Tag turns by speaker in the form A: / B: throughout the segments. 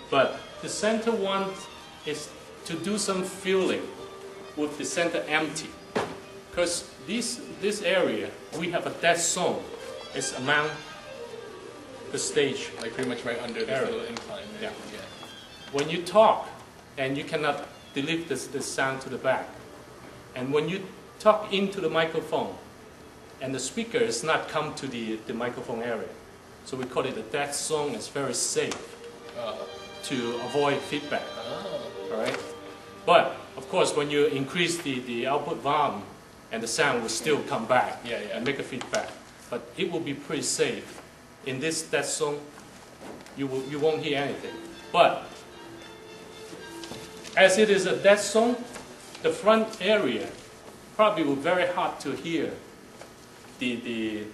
A: But the center one is to do some filling with the center empty. Because this area, we have a dead zone. It's among the stage.
B: Like pretty much right under this little incline. Right?
A: Yeah. When you talk, and you cannot deliver this sound to the back. And when you talk into the microphone, and the speaker is not come to the microphone area. So we call it a dead zone. It's very safe to avoid feedback. All right? But, of course, when you increase the output volume, and the sound will still come back and make a feedback. But it will be pretty safe. In this dead zone, you won't hear anything. But as it is a dead zone, the front area probably will be very hard to hear the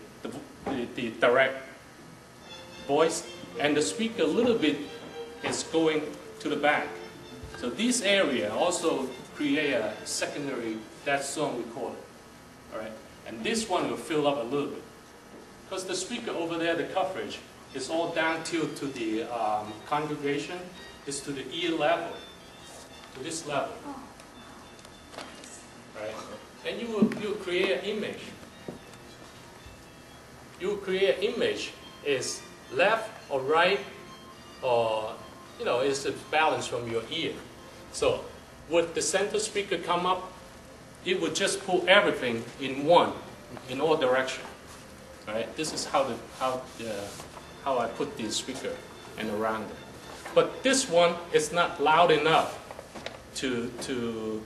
A: direct voice, and the speaker a little bit is going to the back. So this area also create a secondary dead zone, we call it. All right, and this one will fill up a little bit because the speaker over there, the coverage is all down to the congregation, is to the ear level, to this level. Right, and you will create an image. You will create an image is left or right, or is a balance from your ear. So would the center speaker come up, it would just pull everything in all directions. Right? This is how I put the speaker and around it. But this one is not loud enough to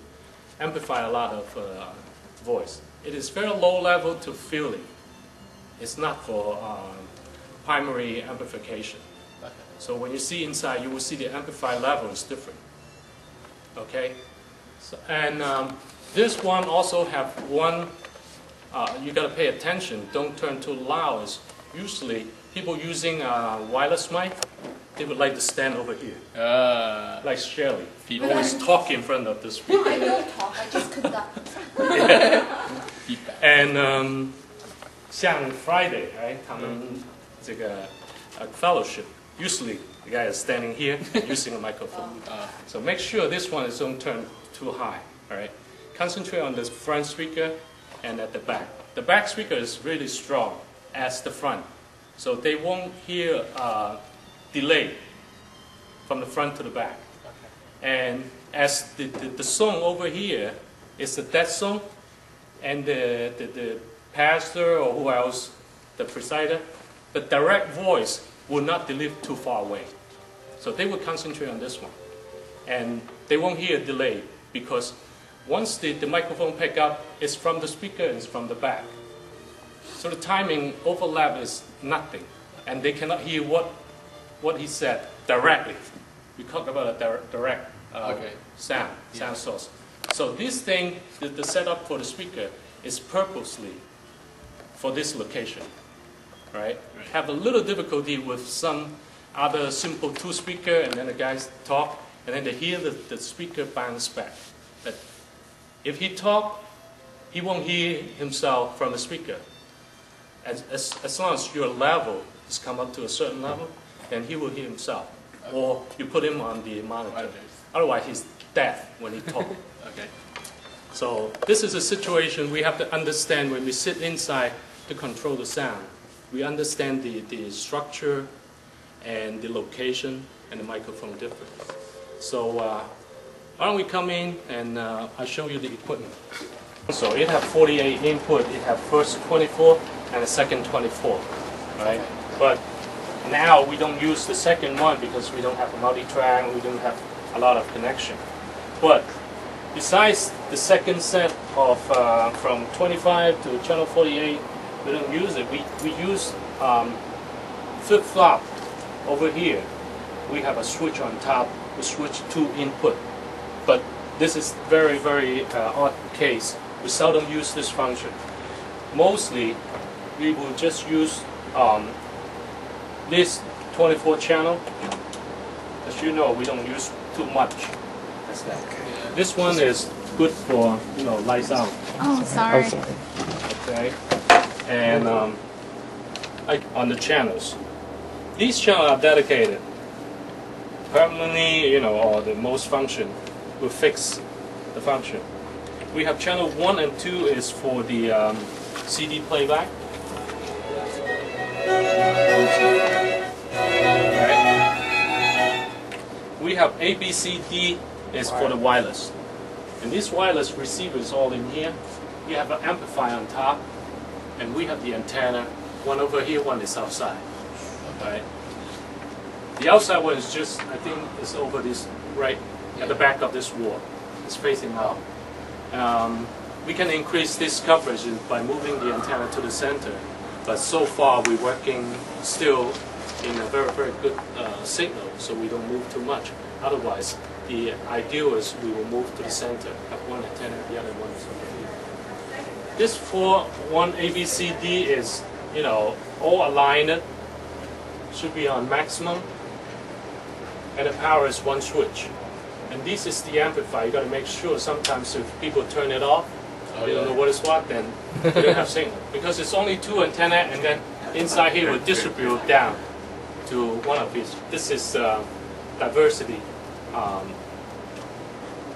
A: amplify a lot of voice. It is very low level to filling. It's not for primary amplification. Okay. So when you see inside, you will see the amplifier level is different. Okay, so, and this one also have one. You got to pay attention. Don't turn too loud. It's usually people using a wireless mic, they would like to stand over here, like Shirley. People always talk in front of the speaker.
C: No, I don't talk. I just conduct.
A: And 像 Friday, right? 他们这个fellowship. Usually the guy is standing here using a microphone. So make sure this one is don't turn too high. All right. Concentrate on the front speaker and at the back. The back speaker is really strong as the front, so they won't hear delay from the front to the back. Okay. And as the song over here is the dead song, and the pastor or who else, the presider, the direct voice will not deliver too far away. So they will concentrate on this one. And they won't hear delay because once the microphone pick up, it's from the speaker and it's from the back. So the timing overlap is nothing. And they cannot hear what he said directly. We talk about a direct sound source. So this thing, the setup for the speaker is purposely for this location. Right? Have a little difficulty with some other simple two speaker, and then the guys talk, and then they hear the speaker bounce back. But if he talk, he won't hear himself from the speaker. As long as your level has come up to a certain level, then he will hear himself. Okay. Or you put him on the monitor. Otherwise, he's deaf when he talks. Okay. So this is a situation we have to understand when we sit inside to control the sound. We understand the structure and the location and the microphone difference. So why don't we come in and I'll show you the equipment. So it has 48 input. It has first 24 and a second 24, right? But now we don't use the second one because we don't have a multi-track. We don't have a lot of connection. But besides the second set of from 25 to channel 48, we don't use it. We use flip-flop over here. We have a switch on top. We switch to input. But this is very, very odd case. We seldom use this function. Mostly, we will just use this 24 channel. As you know, we don't use too much. That's that. Okay. This one is good for lights out.
C: Oh, sorry.
A: Okay. And like on the channels, these channels are dedicated permanently, or the most function, will fix the function. We have channel 1 and 2 is for the CD playback. Right. We have A, B, C, D is for the wireless. And this wireless receiver is all in here. We have an amplifier on top, and we have the antenna. One over here, one is outside. Right. The outside one is just, I think, is over this, right at the back of this wall. It's facing out. We can increase this coverage by moving the antenna to the center, but so far we're working still in a very, very good signal, so we don't move too much. Otherwise, the ideal is we will move to the center, have one antenna, the other one is over here. This 4-1 ABCD is, all aligned, should be on maximum, and the power is one switch. And this is the amplifier. You got to make sure sometimes if people turn it off, they don't know what is what, then they don't have signal. Because it's only 2 antenna, and then inside here will distribute down to one of these. This is diversity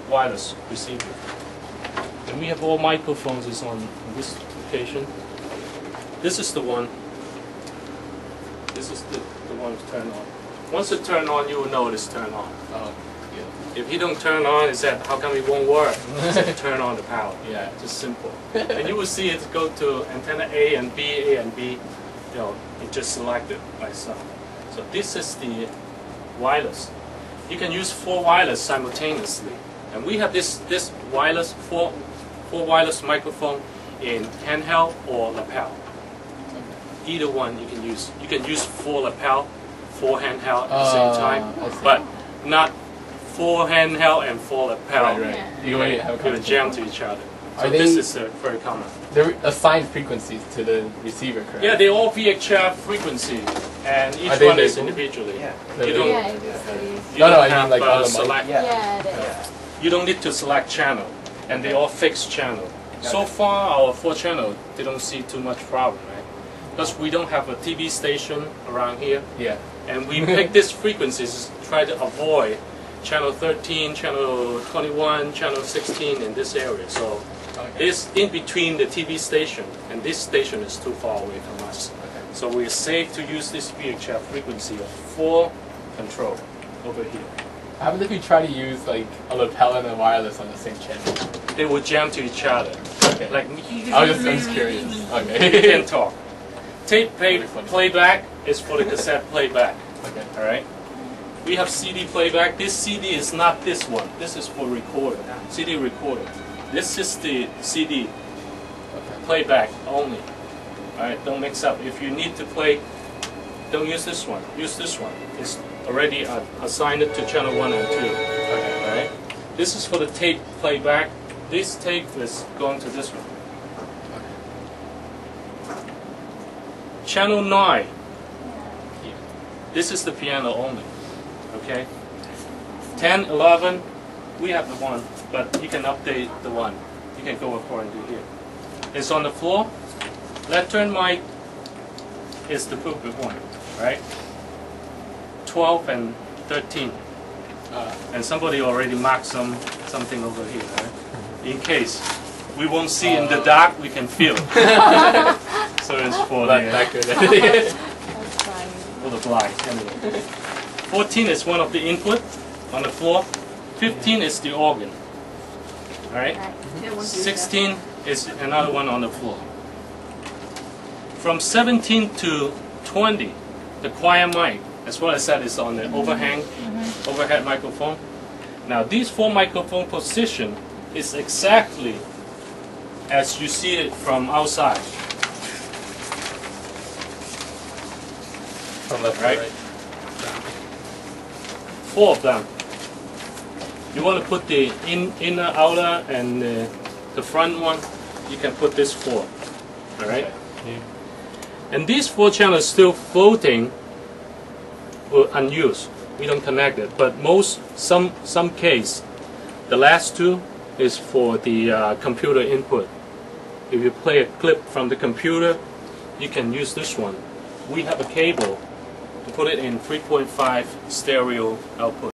A: wireless receiver. And we have all microphones is on this location. This is the one. This is the one to turn on. Once it turn on, you will know it's turned on. If he don't turn on, it's that how come it won't work? It's turn on the power. Yeah, just simple. And you will see it go to antenna A and B, A and B. It just selected by itself. So this is the wireless. You can use 4 wireless simultaneously. And we have this wireless, four wireless microphone in handheld or lapel. Either one you can use. You can use 4 lapel, 4 handheld at the same time, but not 4 handheld and 4 lapel.
B: Right.
C: Yeah.
B: You have
A: Going to jam to each other. So
B: Are
A: this is very common.
B: They're assigned frequencies to the receiver, correct?
A: Yeah, they're all VHF frequency, and each
B: they
A: one is
B: labeled?
A: individually.
B: They're
A: You don't,
C: Yeah, it is.
A: you
B: No,
A: don't
B: I mean
A: have
B: like on the mic.
A: select.
C: Yeah, it is.
A: You don't need to select channel, and they all fixed channel. So far, our 4 channel, they don't see too much problem, right? Because we don't have a TV station around here,
B: Yeah.
A: and we pick these frequencies, try to avoid channel 13, channel 21, channel 16 in this area. So it's in between the TV station, and this station is too far away from us. So we're safe to use this VHF frequency of 4 control over here.
B: How about if you try to use like a lapel and a wireless on the same channel?
A: They will jam to each other.
B: Okay.
A: Like,
B: I was just curious.
A: you
B: Okay.
A: can talk. Tape playback is for the cassette playback.
B: Okay.
A: All right. We have CD playback. This CD is not this one. This is for recording. CD recorder. This is the CD playback only. All right. Don't mix up. If you need to play, don't use this one. Use this one. It's already assigned to channel 1 and 2. Okay. All right. This is for the tape playback. This tape is going to this one. Channel 9. This is the piano only. Okay. 10, 11. We have the one, but you can update the one. You can go according to here. It's on the floor. Left turn mic is the pulpit one, right? 12 and 13. And somebody already marked something over here, right? In case we won't see in the dark, we can feel it. So it's for
C: That's fine.
A: for the blind. Anyway. 14 is one of the input on the floor. 15 is the organ. All right. 16 is another one on the floor. From 17 to 20, the choir mic, as well as that, is on the overhead microphone. Now these 4 microphone position is exactly as you see it from outside.
B: From left to
A: Right.
B: right.
A: 4 of them. You want to put the inner, outer, and the front one. You can put this 4. All right.
B: Yeah.
A: And these 4 channels still floating, unused. We don't connect it, but some case, the last 2 is for the computer input. If you play a clip from the computer, you can use this one. We have a cable to put it in 3.5 stereo output.